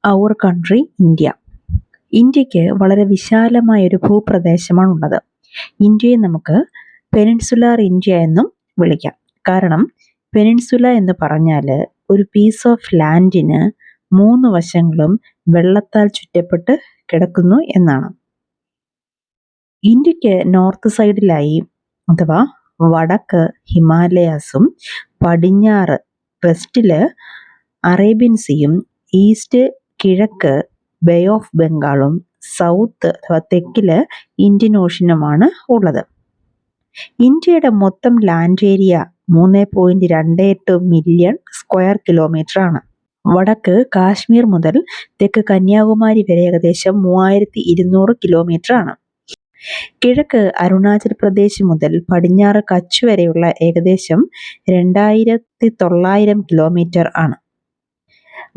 Our country India. ഇന്ത്യക്ക് വളരെ വിശാലമായൊരു ഭൂപ്രദേശമാണുള്ളത്. ഇന്ത്യയെ നമുക്ക് പെനിൻസുലാർ ഇന്ത്യ എന്നും വിളിക്കാം. കാരണം പെനിൻസുല എന്ന് പറഞ്ഞാൽ ഒരു പീസ് ഓഫ് ലാൻഡിന് 3 വശങ്ങളും വെള്ളത്താൽ ചുറ്റപ്പെട്ട് കിടക്കുന്നു എന്നാണ്. ഇന്ത്യക്ക് നോർത്ത് സൈഡിലായി അഥവാ വടക്ക് ഹിമാലയാസും പടിഞ്ഞാറ് വെസ്റ്റില് അറേബ്യൻ സീയും ഈസ്റ്റ് കിഴക്ക് ബേ ഓഫ് ബംഗാളും സൗത്ത് അഥവാ തെക്കില് ഇന്ത്യൻ ഓഷ്യനുമാണ് ഉള്ളത്. ഇന്ത്യയുടെ മൊത്തം land area 3.28 million square kilometre ആണ്. വടക്ക് കാശ്മീർ മുതൽ തെക്ക് കന്യാകുമാരി വരെ ഏകദേശം 3200 കിലോമീറ്റർ ആണ്. കിഴക്ക് അരുണാചൽ പ്രദേശ് മുതൽ പടിഞ്ഞാറ് കച്ച് വരെയുള്ള ഏകദേശം 2900 കിലോമീറ്റർ ആണ്.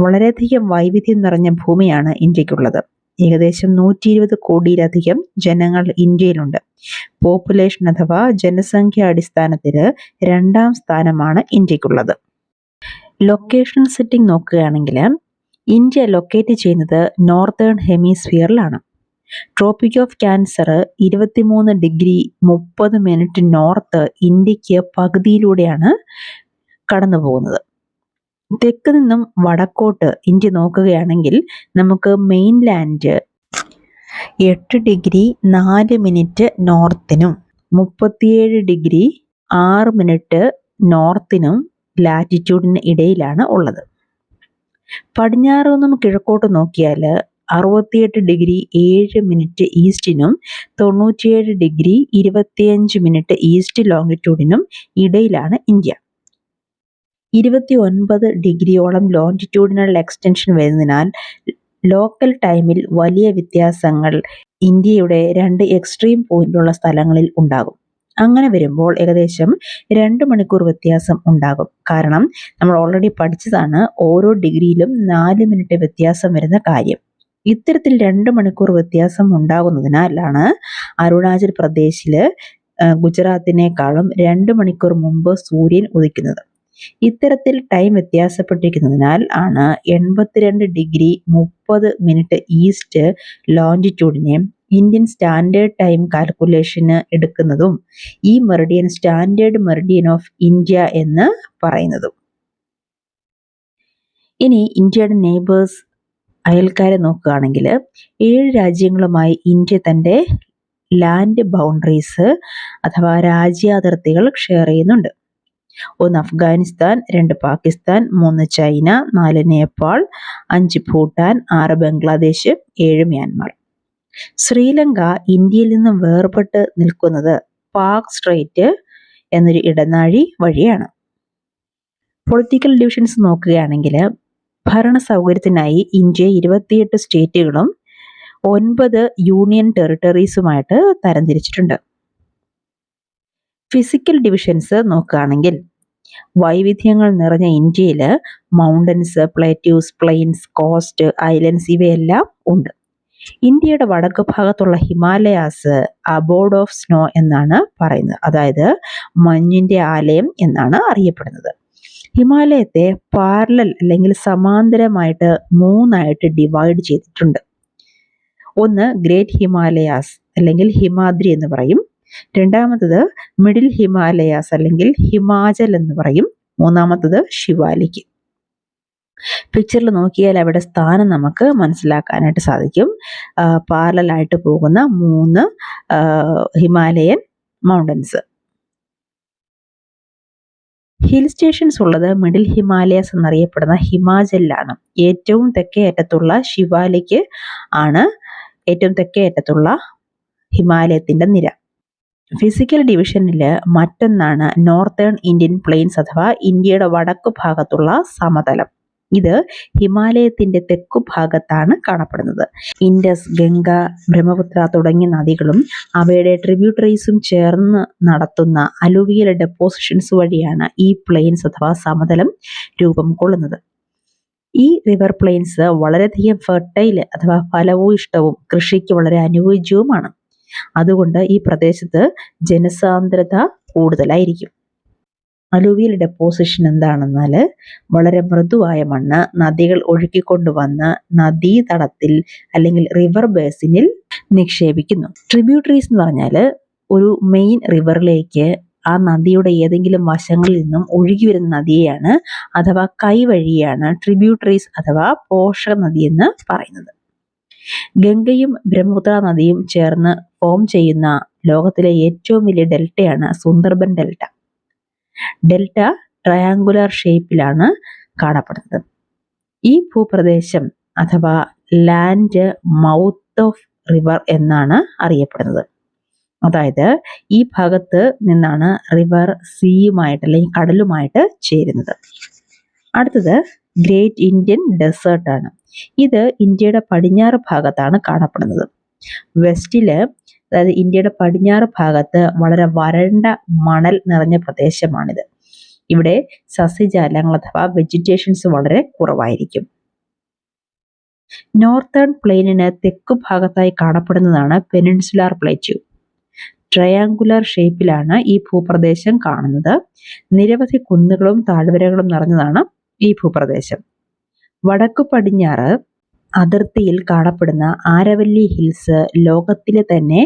വളരെയധികം വൈവിധ്യം നിറഞ്ഞ ഭൂമിയാണ് ഇന്ത്യക്കുള്ളത്. ഏകദേശം 120 കോടിയിലധികം ജനങ്ങൾ ഇന്ത്യയിലുണ്ട്. പോപ്പുലേഷൻ അഥവാ ജനസംഖ്യ അടിസ്ഥാനത്തിൽ 2ാം സ്ഥാനമാണ് ഇന്ത്യക്കുള്ളത്. ലൊക്കേഷണൽ സെറ്റിംഗ് നോക്കുകയാണെങ്കിൽ ഇന്ത്യ ലൊക്കേറ്റ് ചെയ്യുന്നത് നോർത്തേൺ ഹെമിസ്ഫിയറിലാണ്. Tropic of cancer 23 degree 30 minute north ഇന്ത്യക്ക് പകുതിയിലൂടെയാണ് കടന്നു പോകുന്നത്. തെക്ക് നിന്നും വടക്കോട്ട് ഇന്ത്യ നോക്കുകയാണെങ്കിൽ നമുക്ക് മെയിൻലാൻഡ് 8 ഡിഗ്രി 4 മിനിറ്റ് നോർത്തിനും 37 ഡിഗ്രി 6 മിനിറ്റ് നോർത്തിനും ലാറ്റിറ്റ്യൂഡിന് ഇടയിലാണ് ഉള്ളത്. പടിഞ്ഞാറ് നിന്നും കിഴക്കോട്ട് നോക്കിയാൽ 68 ഡിഗ്രി 7 മിനിറ്റ് ഈസ്റ്റിനും 97 ഡിഗ്രി 25 മിനിറ്റ് ഈസ്റ്റ് ലോങ്ങിറ്റ്യൂഡിനും ഇടയിലാണ് ഇന്ത്യ. 29 ഡിഗ്രിയോളം ലോഞ്ചിറ്റ്യൂഡിനൽ എക്സ്റ്റൻഷൻ വരുന്നതിനാൽ ലോക്കൽ ടൈമിൽ വലിയ വ്യത്യാസങ്ങൾ ഇന്ത്യയുടെ 2 എക്സ്ട്രീം പോയിന്റുള്ള സ്ഥലങ്ങളിൽ ഉണ്ടാകും. അങ്ങനെ വരുമ്പോൾ ഏകദേശം 2 മണിക്കൂർ വ്യത്യാസം ഉണ്ടാകും. കാരണം നമ്മൾ ഓൾറെഡി പഠിച്ചതാണ് ഓരോ ഡിഗ്രിയിലും 4 മിനിറ്റ് വ്യത്യാസം വരുന്ന കാര്യം. ഇത്തരത്തിൽ 2 മണിക്കൂർ വ്യത്യാസം ഉണ്ടാകുന്നതിനാലാണ് അരുണാചൽ പ്രദേശില് ഗുജറാത്തിനേക്കാളും 2 മണിക്കൂർ മുമ്പ് സൂര്യൻ ഉദിക്കുന്നത്. ഇത്തരത്തിൽ ടൈം വ്യത്യാസപ്പെട്ടിരിക്കുന്നതിനാൽ ആണ് 82 ഡിഗ്രി 30 മിനിറ്റ് ഈസ്റ്റ് ലോഞ്ചിറ്റ്യൂഡിനെ ഇന്ത്യൻ സ്റ്റാൻഡേർഡ് ടൈം കാൽക്കുലേഷന് എടുക്കുന്നതും ഈ meridian standard meridian of India എന്ന് പറയുന്നതും. ഇനി ഇന്ത്യയുടെ നെയ്ബേഴ്സ് അയൽക്കാരെ നോക്കുകയാണെങ്കിൽ 7 രാജ്യങ്ങളുമായി ഇന്ത്യ തൻ്റെ ലാൻഡ് ബൗണ്ടറീസ് അഥവാ രാജ്യാതിർത്തികൾ ഷെയർ ചെയ്യുന്നുണ്ട്. 1 അഫ്ഗാനിസ്ഥാൻ, 2 പാകിസ്ഥാൻ, 3 ചൈന, 4 നേപ്പാൾ, 5 ഭൂട്ടാൻ, 6 ബംഗ്ലാദേശ്, 7 മ്യാൻമാർ. ശ്രീലങ്ക ഇന്ത്യയിൽ നിന്നും വേർപെട്ട് നിൽക്കുന്നത് പാക് സ്ട്രൈറ്റ് എന്നൊരു ഇടനാഴി വഴിയാണ്. പൊളിറ്റിക്കൽ ഡിവിഷൻസ് നോക്കുകയാണെങ്കിൽ ഭരണ സൗകര്യത്തിനായി ഇന്ത്യ 28 സ്റ്റേറ്റുകളും 9 യൂണിയൻ ടെറിട്ടറീസുമായിട്ട് തരംതിരിച്ചിട്ടുണ്ട്. ഫിസിക്കൽ ഡിവിഷൻസ് നോക്കുകയാണെങ്കിൽ വൈവിധ്യങ്ങൾ നിറഞ്ഞ ഇന്ത്യയിൽ mountains, plateaus, plains, coast, islands ഇവയെല്ലാം ഉണ്ട്. ഇന്ത്യയുടെ വടക്ക് ഭാഗത്തുള്ള ഹിമാലയാസ് അബോർഡ് ഓഫ് സ്നോ എന്നാണ് പറയുന്നത്. അതായത് മഞ്ഞിന്റെ ആലയം എന്നാണ് അറിയപ്പെടുന്നത്. ഹിമാലയത്തെ പാരലൽ അല്ലെങ്കിൽ സമാന്തരമായിട്ട് 3ആയിട്ട് ഡിവൈഡ് ചെയ്തിട്ടുണ്ട്. ഒന്ന് ഗ്രേറ്റ് ഹിമാലയാസ് അല്ലെങ്കിൽ ഹിമാദ്രി എന്ന് പറയും. രണ്ടാമത്തത് മിഡിൽ ഹിമാലയാസ് അല്ലെങ്കിൽ ഹിമാചൽ എന്ന് പറയും. മൂന്നാമത്തത് ശിവാലിക്. പിക്ചറിൽ നോക്കിയാൽ അവിടെ സ്ഥാനം നമുക്ക് മനസ്സിലാക്കാനായിട്ട് സാധിക്കും. പാരലലായിട്ട് പോകുന്ന 3 ഹിമാലയൻ മൗണ്ടൻസ്. ഹിൽ സ്റ്റേഷൻസ് ഉള്ളത് മിഡിൽ ഹിമാലയസ് എന്നറിയപ്പെടുന്ന ഹിമാചലിലാണ്. ഏറ്റവും തെക്കേ അറ്റത്തുള്ള ശിവാലിക് ആണ് ഏറ്റവും തെക്കേ അറ്റത്തുള്ള ഹിമാലയത്തിന്റെ നിര. ഫിസിക്കൽ ഡിവിഷനിൽ മറ്റൊന്നാണ് നോർത്തേൺ ഇന്ത്യൻ പ്ലെയിൻസ് അഥവാ ഇന്ത്യയുടെ വടക്കു ഭാഗത്തുള്ള സമതലം. ഇത് ഹിമാലയത്തിന്റെ തെക്കു ഭാഗത്താണ് കാണപ്പെടുന്നത്. ഇൻഡസ്, ഗംഗ, ബ്രഹ്മപുത്ര തുടങ്ങിയ നദികളും അവയുടെ ട്രിബ്യൂട്ടറീസും ചേർന്ന് നടത്തുന്ന അലൂവിയൽ ഡെപ്പോസിഷൻസ് വഴിയാണ് ഈ പ്ലെയിൻസ് അഥവാ സമതലം രൂപം കൊള്ളുന്നത്. ഈ റിവർ പ്ലെയിൻസ് വളരെയധികം ഫെർട്ടൈൽ അഥവാ ഫലഭൂയിഷ്ടവും കൃഷിക്ക് വളരെ അനുയോജ്യവുമാണ്. അതുകൊണ്ട് ഈ പ്രദേശത്ത് ജനസാന്ദ്രത കൂടുതലായിരിക്കും. അലൂവിയൽ ഡെപ്പോസിഷൻ എന്താണെന്നാൽ വളരെ മൃദുവായ മണ്ണ് നദികൾ ഒഴുക്കിക്കൊണ്ടുവന്ന് നദീതടത്തിൽ അല്ലെങ്കിൽ റിവർ ബേസിനിൽ നിക്ഷേപിക്കുന്നു. ട്രിബ്യൂട്ടറീസ് എന്ന് പറഞ്ഞാൽ ഒരു മെയിൻ റിവറിലേക്ക് ആ നദിയുടെ ഏതെങ്കിലും വശങ്ങളിൽ നിന്നും ഒഴുകി വരുന്ന നദിയെയാണ് അഥവാ കൈവഴിയാണ് ട്രിബ്യൂട്ടറീസ് അഥവാ പോഷക നദി എന്ന് പറയുന്നത്. ഗംഗയും ബ്രഹ്മപുത്ര നദിയും ചേർന്ന് ഫോം ചെയ്യുന്ന ലോകത്തിലെ ഏറ്റവും വലിയ ഡെൽറ്റയാണ് സുന്ദർബൻ ഡെൽറ്റ. ഡെൽറ്റ ട്രയാങ്കുലർ ഷേപ്പിലാണ് കാണപ്പെടുന്നത്. ഈ ഭൂപ്രദേശം അഥവാ ലാൻഡ് മൗത്ത് ഓഫ് റിവർ എന്നാണ് അറിയപ്പെടുന്നത്. അതായത് ഈ ഭാഗത്ത് നിന്നാണ് റിവർ സീയുമായിട്ട് അല്ലെങ്കിൽ കടലുമായിട്ട് ചേരുന്നത്. അടുത്തത് ഗ്രേറ്റ് ഇന്ത്യൻ ഡെസേർട്ട് ആണ്. ഇത് ഇന്ത്യയുടെ പടിഞ്ഞാറ് ഭാഗത്താണ് കാണപ്പെടുന്നത്. വെസ്റ്റില്, അതായത് ഇന്ത്യയുടെ പടിഞ്ഞാറ് ഭാഗത്ത് വളരെ വരണ്ട മണൽ നിറഞ്ഞ പ്രദേശമാണിത്. ഇവിടെ സസ്യജാലങ്ങൾ അഥവാ വെജിറ്റേഷൻസ് വളരെ കുറവായിരിക്കും. നോർത്തേൺ പ്ലെയിനിന് തെക്കു ഭാഗത്തായി കാണപ്പെടുന്നതാണ് പെനിൻസുലാർ പ്ലേറ്റ്യൂ. ട്രയാങ്കുലർ ഷേപ്പിലാണ് ഈ ഭൂപ്രദേശം കാണുന്നത്. നിരവധി കുന്നുകളും താഴ്വരകളും നിറഞ്ഞതാണ് ഈ ഭൂപ്രദേശം. വടക്കു പടിഞ്ഞാറ് അതിർത്തിയിൽ കാണപ്പെടുന്ന ആരവല്ലി ഹിൽസ് ലോകത്തിലെ തന്നെ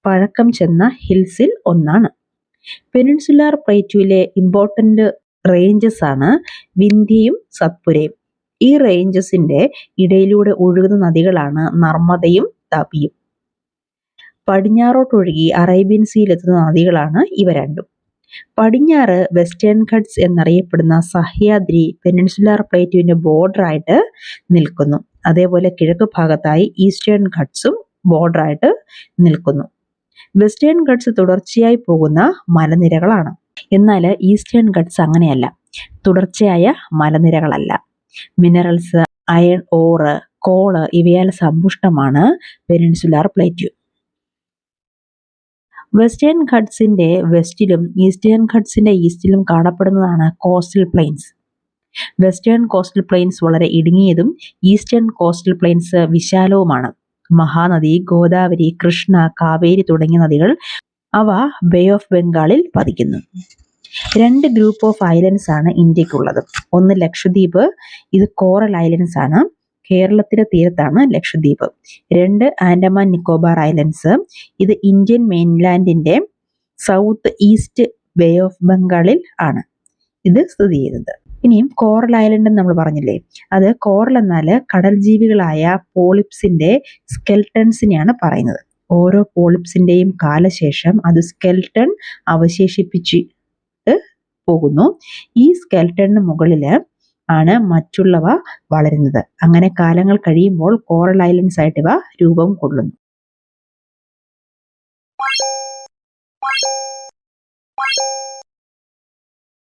പഴക്കം ചെന്ന ഹിൽസിൽ ഒന്നാണ്. പെനിൻസുലാർ പ്ലേറ്റ്യൂവിലെ ഇമ്പോർട്ടൻ്റ് റേഞ്ചസ് ആണ് വിന്ധ്യയും സത്പുരയും. ഈ റേഞ്ചസിന്റെ ഇടയിലൂടെ ഒഴുകുന്ന നദികളാണ് നർമ്മദയും തപിയും. പടിഞ്ഞാറോട്ടൊഴുകി അറേബ്യൻ സീയിലെത്തുന്ന നദികളാണ് ഇവ രണ്ടും. പടിഞ്ഞാറ് വെസ്റ്റേൺ ഘട്ട്സ് എന്നറിയപ്പെടുന്ന സഹ്യാദ്രി പെനിൻസുലാർ പ്ലേറ്റ്യൂവിന്റെ ബോർഡറായിട്ട് നിൽക്കുന്നു. അതേപോലെ കിഴക്ക് ഭാഗത്തായി ഈസ്റ്റേൺ ഘട്ട്സും ബോർഡറായിട്ട് നിൽക്കുന്നു. വെസ്റ്റേൺ ഘട്ട്സ് തുടർച്ചയായി പോകുന്ന മലനിരകളാണ്. എന്നാൽ ഈസ്റ്റേൺ ഘട്ട്സ് അങ്ങനെയല്ല, തുടർച്ചയായ മലനിരകളല്ല. മിനറൽസ്, അയൺ ഓറ്, call ഇവയാൽ സമ്പുഷ്ടമാണ് peninsular plateau. Western ഘട്ട്സിന്റെ വെസ്റ്റിലും eastern ഘട്ട്സിന്റെ ഈസ്റ്റിലും കാണപ്പെടുന്നതാണ് coastal planes. Western coastal planes വളരെ ഇടുങ്ങിയതും eastern coastal planes വിശാലവുമാണ്. Mahanadi, Godavari, Krishna, Kaveri തുടങ്ങിയ നദികൾ അവ ബേ ഓഫ് ബംഗാളിൽ പതിക്കുന്നു. 2 ഗ്രൂപ്പ് ഓഫ് ഐലൻഡ്സ് ആണ് ഇന്ത്യക്കുള്ളത്. ഒന്ന് ലക്ഷദ്വീപ്, ഇത് കോറൽ ഐലൻഡ്സ് ആണ്. കേരളത്തിന്റെ തീരത്താണ് ലക്ഷദ്വീപ്. 2 ആൻഡമാൻ നിക്കോബാർ ഐലൻഡ്സ്, ഇത് ഇന്ത്യൻ മെയിൻലാൻഡിന്റെ സൗത്ത് ഈസ്റ്റ് ബേ ഓഫ് ബംഗാളിൽ ആണ് ഇത് സ്ഥിതി ചെയ്യുന്നത്. ഇനിയും കോറൽ ഐലൻഡ് എന്ന് നമ്മൾ പറഞ്ഞില്ലേ, അത് കോറൽ എന്നാൽ കടൽ ജീവികളായ പോളിപ്സിന്റെ സ്കെൽട്ടൺസിനെയാണ് പറയുന്നത്. ഓരോ പോളിപ്സിന്റെയും കാലശേഷം അത് സ്കെൽട്ടൺ അവശേഷിപ്പിച്ചിട്ട് പോകുന്നു. ഈ സ്കെൽട്ടണിന് മുകളിൽ ആണ് മറ്റുള്ളവ വളരുന്നത്. അങ്ങനെ കാലങ്ങൾ കഴിയുമ്പോൾ കോറൽ ഐലൻഡ്സ് ആയിട്ട് ഇവ രൂപം കൊള്ളുന്നു.